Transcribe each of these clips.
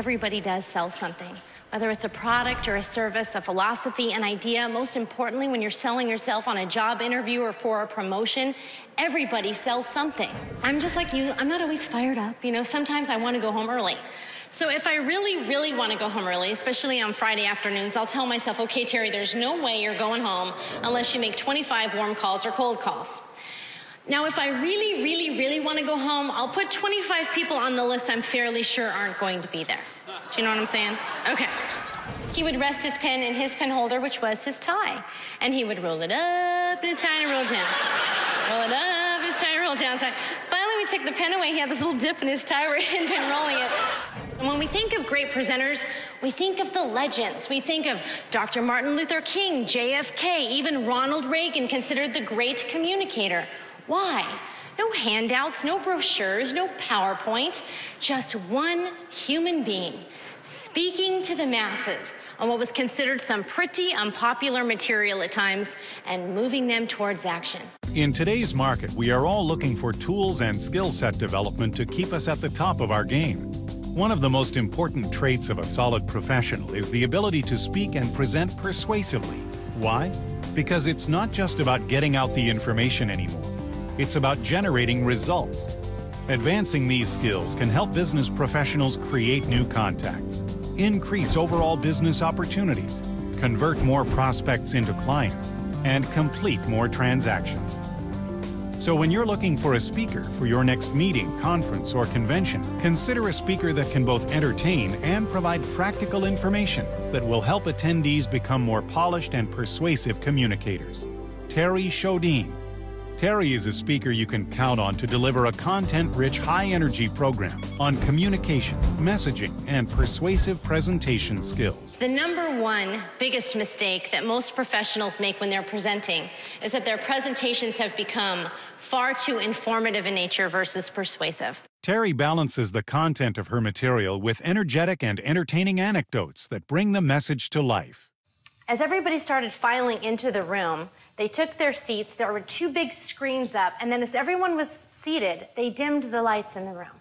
everybody does sell something. Whether it's a product or a service, a philosophy, an idea, most importantly, when you're selling yourself on a job interview or for a promotion, everybody sells something. I'm just like you, I'm not always fired up. You know, sometimes I want to go home early. So if I really, really want to go home early, especially on Friday afternoons, I'll tell myself, okay, Terri, there's no way you're going home unless you make 25 warm calls or cold calls. Now, if I really, really, really want to go home, I'll put 25 people on the list I'm fairly sure aren't going to be there. Do you know what I'm saying? Okay. He would rest his pen in his pen holder, which was his tie. And he would roll it up in his tie and roll it down. Roll it up in his tie and roll it down. Finally, we took the pen away. He had this little dip in his tie where he had been rolling it. And when we think of great presenters, we think of the legends. We think of Dr. Martin Luther King, JFK, even Ronald Reagan, considered the great communicator. Why? No handouts, no brochures, no PowerPoint, just one human being speaking to the masses on what was considered some pretty unpopular material at times and moving them towards action. In today's market, we are all looking for tools and skill set development to keep us at the top of our game. One of the most important traits of a solid professional is the ability to speak and present persuasively. Why? Because it's not just about getting out the information anymore. It's about generating results. Advancing these skills can help business professionals create new contacts, increase overall business opportunities, convert more prospects into clients, and complete more transactions. So when you're looking for a speaker for your next meeting, conference, or convention, consider a speaker that can both entertain and provide practical information that will help attendees become more polished and persuasive communicators. Terri Sjodin. Terri is a speaker you can count on to deliver a content-rich, high-energy program on communication, messaging, and persuasive presentation skills. The number one biggest mistake that most professionals make when they're presenting is that their presentations have become far too informative in nature versus persuasive. Terri balances the content of her material with energetic and entertaining anecdotes that bring the message to life. As everybody started filing into the room, they took their seats, there were two big screens up, and then as everyone was seated, they dimmed the lights in the room.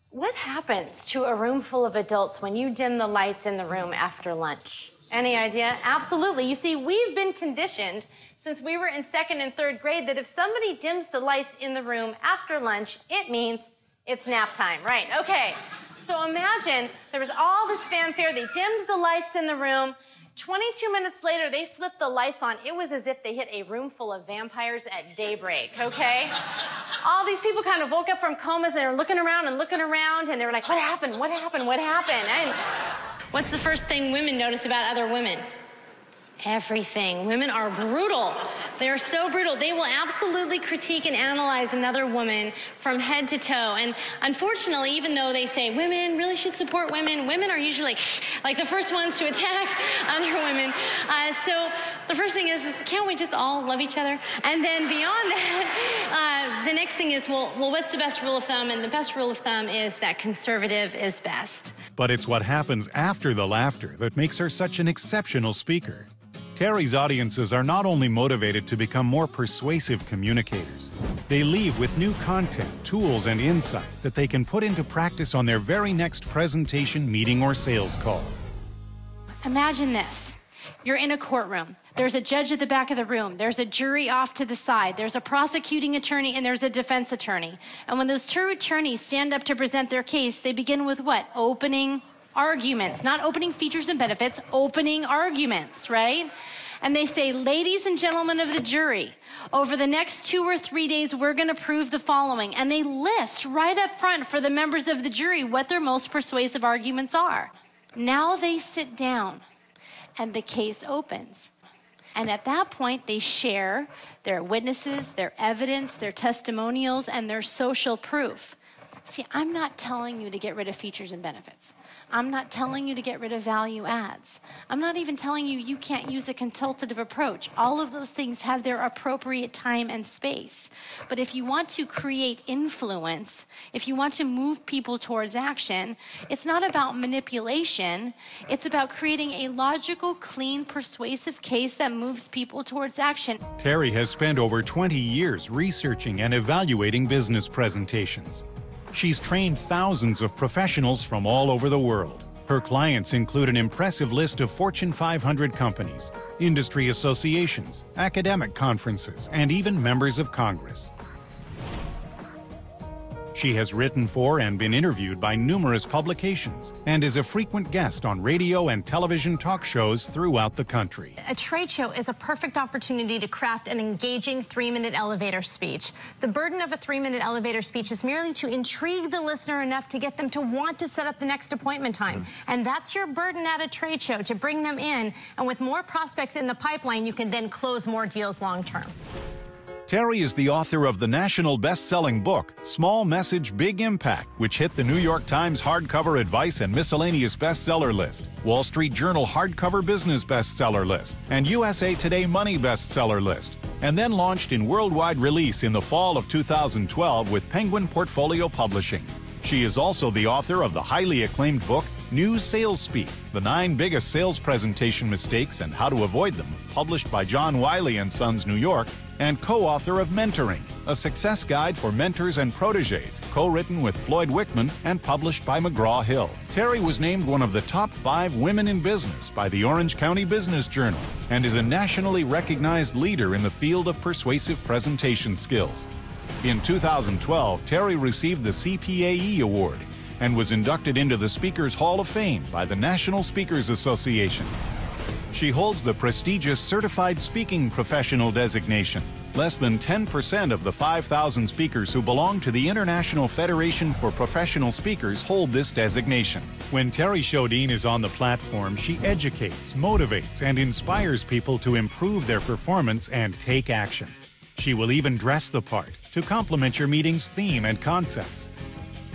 What happens to a room full of adults when you dim the lights in the room after lunch? Any idea? Absolutely. You see, we've been conditioned since we were in 2nd and 3rd grade that if somebody dims the lights in the room after lunch, it means it's nap time, right? Okay, so imagine there was all this fanfare, they dimmed the lights in the room, 22 minutes later, they flipped the lights on. It was as if they hit a room full of vampires at daybreak, okay? All these people kind of woke up from comas, and they were looking around, and they were like, what happened, what happened, what happened? And what's the first thing women notice about other women? Everything. Women are brutal. They are so brutal. They will absolutely critique and analyze another woman from head to toe. And unfortunately, even though they say women really should support women, women are usually like the first ones to attack other women. So the first thing is can't we just all love each other? And then beyond that, the next thing is, well, what's the best rule of thumb? And the best rule of thumb is that conservative is best. But it's what happens after the laughter that makes her such an exceptional speaker. Terri's audiences are not only motivated to become more persuasive communicators, they leave with new content, tools, and insight that they can put into practice on their very next presentation, meeting, or sales call. Imagine this. You're in a courtroom. There's a judge at the back of the room. There's a jury off to the side. There's a prosecuting attorney, and there's a defense attorney. And when those two attorneys stand up to present their case, they begin with what? Opening arguments, not opening features and benefits, opening arguments, right? And they say, ladies and gentlemen of the jury, over the next 2 or 3 days, we're going to prove the following. And they list right up front for the members of the jury what their most persuasive arguments are. Now they sit down and the case opens. And at that point, they share their witnesses, their evidence, their testimonials, and their social proof. See, I'm not telling you to get rid of features and benefits. I'm not telling you to get rid of value adds. I'm not even telling you you can't use a consultative approach. All of those things have their appropriate time and space. But if you want to create influence, if you want to move people towards action, it's not about manipulation. It's about creating a logical, clean, persuasive case that moves people towards action. Terri has spent over 20 years researching and evaluating business presentations. She's trained thousands of professionals from all over the world. Her clients include an impressive list of Fortune 500 companies, industry associations, academic conferences, and even members of Congress. She has written for and been interviewed by numerous publications and is a frequent guest on radio and television talk shows throughout the country. A trade show is a perfect opportunity to craft an engaging 3-minute elevator speech. The burden of a 3-minute elevator speech is merely to intrigue the listener enough to get them to want to set up the next appointment time. And that's your burden at a trade show, to bring them in. And with more prospects in the pipeline, you can then close more deals long term. Terri is the author of the national best-selling book, Small Message, Big Impact, which hit the New York Times hardcover advice and miscellaneous bestseller list, Wall Street Journal hardcover business bestseller list, and USA Today Money bestseller list, and then launched in worldwide release in the fall of 2012 with Penguin Portfolio Publishing. She is also the author of the highly acclaimed book, New Sales Speak, The 9 Biggest Sales Presentation Mistakes and How to Avoid Them, published by John Wiley & Sons, New York, and co-author of Mentoring, a success guide for mentors and proteges, co-written with Floyd Wickman and published by McGraw-Hill. Terri was named one of the top 5 women in business by the Orange County Business Journal and is a nationally recognized leader in the field of persuasive presentation skills. In 2012, Terri received the CPAE Award and was inducted into the Speakers Hall of Fame by the National Speakers Association. She holds the prestigious Certified Speaking Professional designation. Less than 10% of the 5,000 speakers who belong to the International Federation for Professional Speakers hold this designation. When Terri Sjodin is on the platform, she educates, motivates, and inspires people to improve their performance and take action. She will even dress the part to complement your meeting's theme and concepts.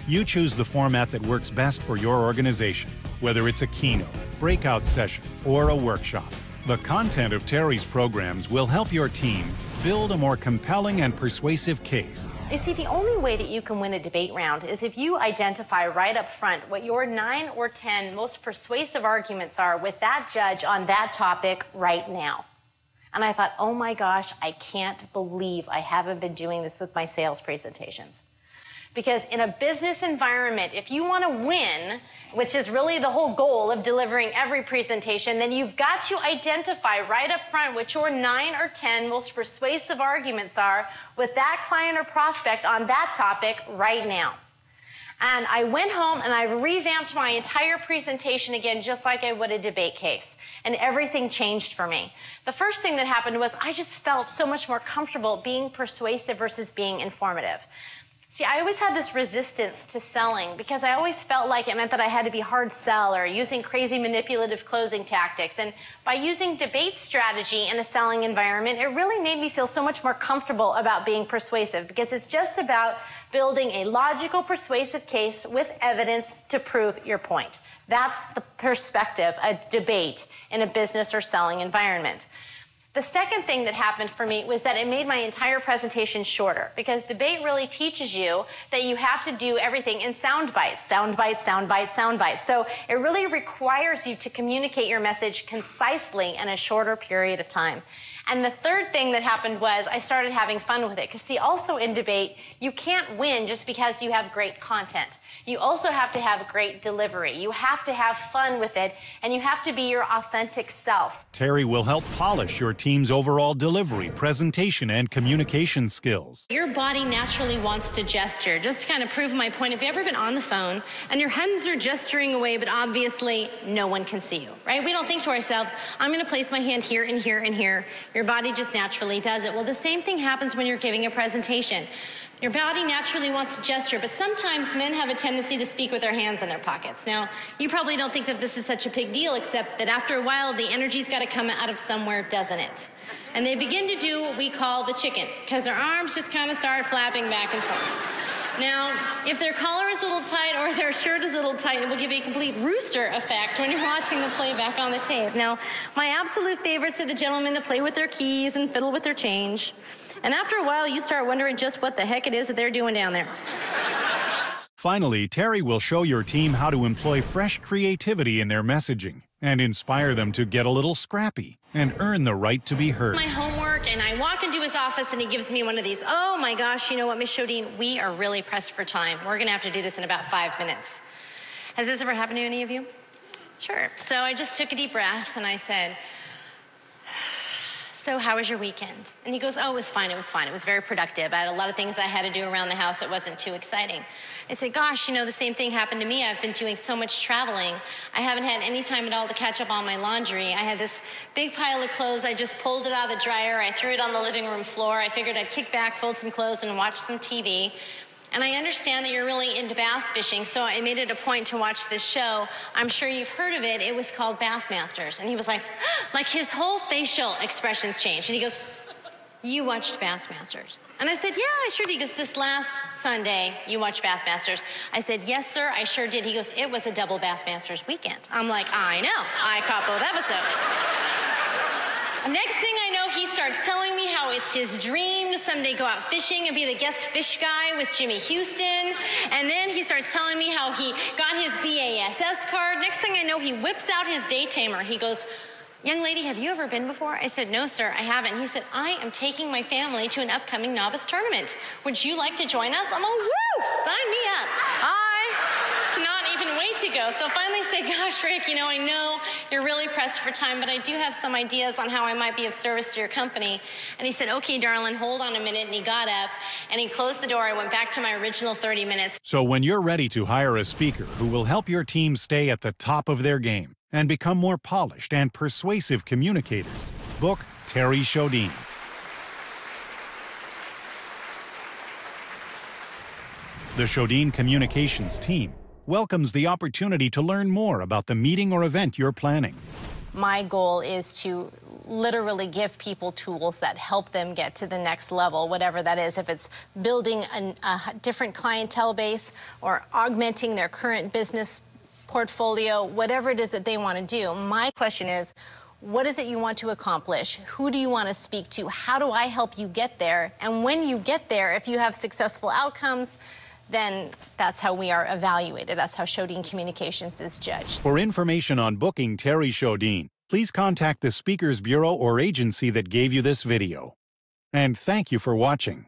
You choose the format that works best for your organization, whether it's a keynote, breakout session, or a workshop. The content of Terri's programs will help your team build a more compelling and persuasive case. You see, the only way that you can win a debate round is if you identify right up front what your 9 or 10 most persuasive arguments are with that judge on that topic right now. And I thought, oh my gosh, I can't believe I haven't been doing this with my sales presentations. Because in a business environment, if you want to win, which is really the whole goal of delivering every presentation, then you've got to identify right up front what your 9 or 10 most persuasive arguments are with that client or prospect on that topic right now. And I went home and I revamped my entire presentation again, just like I would a debate case. And everything changed for me. The first thing that happened was I just felt so much more comfortable being persuasive versus being informative. See, I always had this resistance to selling because I always felt like it meant that I had to be hard sell or using crazy manipulative closing tactics. And by using debate strategy in a selling environment, it really made me feel so much more comfortable about being persuasive because it's just about building a logical, persuasive case with evidence to prove your point. That's the perspective of debate in a business or selling environment. The second thing that happened for me was that it made my entire presentation shorter because debate really teaches you that you have to do everything in sound bites, sound bites, sound bites, sound bites. So it really requires you to communicate your message concisely in a shorter period of time. And the third thing that happened was I started having fun with it. Because see, also in debate, you can't win just because you have great content. You also have to have great delivery. You have to have fun with it, and you have to be your authentic self. Terri will help polish your team's overall delivery, presentation, and communication skills. Your body naturally wants to gesture. Just to kind of prove my point, have you ever been on the phone and your hands are gesturing away, but obviously no one can see you, right? We don't think to ourselves, I'm going to place my hand here and here and here. Your body just naturally does it. Well, the same thing happens when you're giving a presentation. Your body naturally wants to gesture, but sometimes men have a tendency to speak with their hands in their pockets. Now, you probably don't think that this is such a big deal, except that after a while, the energy's got to come out of somewhere, doesn't it? And they begin to do what we call the chicken, because their arms just kind of start flapping back and forth. Now, if their collar is a little tight or their shirt is a little tight, it will give you a complete rooster effect when you're watching the playback on the tape. Now, my absolute favorites are the gentlemen that play with their keys and fiddle with their change. And after a while, you start wondering just what the heck it is that they're doing down there. Finally, Terri will show your team how to employ fresh creativity in their messaging and inspire them to get a little scrappy and earn the right to be heard. My homework And I walk into his office and he gives me one of these. Oh my gosh, you know what, Miss Sjodin, we are really pressed for time. We're gonna have to do this in about 5 minutes. Has this ever happened to any of you? Sure. So I just took a deep breath and I said, so how was your weekend? And he goes, oh, it was fine, it was fine. It was very productive. I had a lot of things I had to do around the house. It wasn't too exciting. I said, gosh, you know, the same thing happened to me. I've been doing so much traveling. I haven't had any time at all to catch up on my laundry. I had this big pile of clothes. I just pulled it out of the dryer. I threw it on the living room floor. I figured I'd kick back, fold some clothes, and watch some TV. And I understand that you're really into bass fishing, so I made it a point to watch this show. I'm sure you've heard of it. It was called Bassmasters. And he was like his whole facial expressions changed. And he goes, you watched Bassmasters? And I said, yeah, I sure did. He goes, this last Sunday, you watched Bassmasters? I said, yes, sir, I sure did. He goes, it was a double Bassmasters weekend. I'm like, I know. I caught both episodes. Next thing I know, he starts telling me how it's his dream to someday go out fishing and be the guest fish guy with Jimmy Houston. And then he starts telling me how he got his BASS card. Next thing I know, he whips out his day tamer. He goes, young lady, have you ever been before? I said, no, sir, I haven't. He said, I am taking my family to an upcoming novice tournament. Would you like to join us? I'm all, woo, sign me up. I cannot even wait to go. So finally I said, gosh, Rick, you know, I know you're really pressed for time, but I do have some ideas on how I might be of service to your company. And he said, okay, darling, hold on a minute. And he got up and he closed the door. I went back to my original 30 minutes. So when you're ready to hire a speaker who will help your team stay at the top of their game and become more polished and persuasive communicators, book Terri Sjodin. The Sjodin Communications team welcomes the opportunity to learn more about the meeting or event you're planning. My goal is to literally give people tools that help them get to the next level, whatever that is. If it's building a different clientele base or augmenting their current business portfolio, whatever it is that they want to do. My question is, what is it you want to accomplish? Who do you want to speak to? How do I help you get there? And when you get there, if you have successful outcomes, then that's how we are evaluated. That's how Sjodin Communications is judged. For information on booking Terri Sjodin, please contact the Speakers Bureau or agency that gave you this video. And thank you for watching.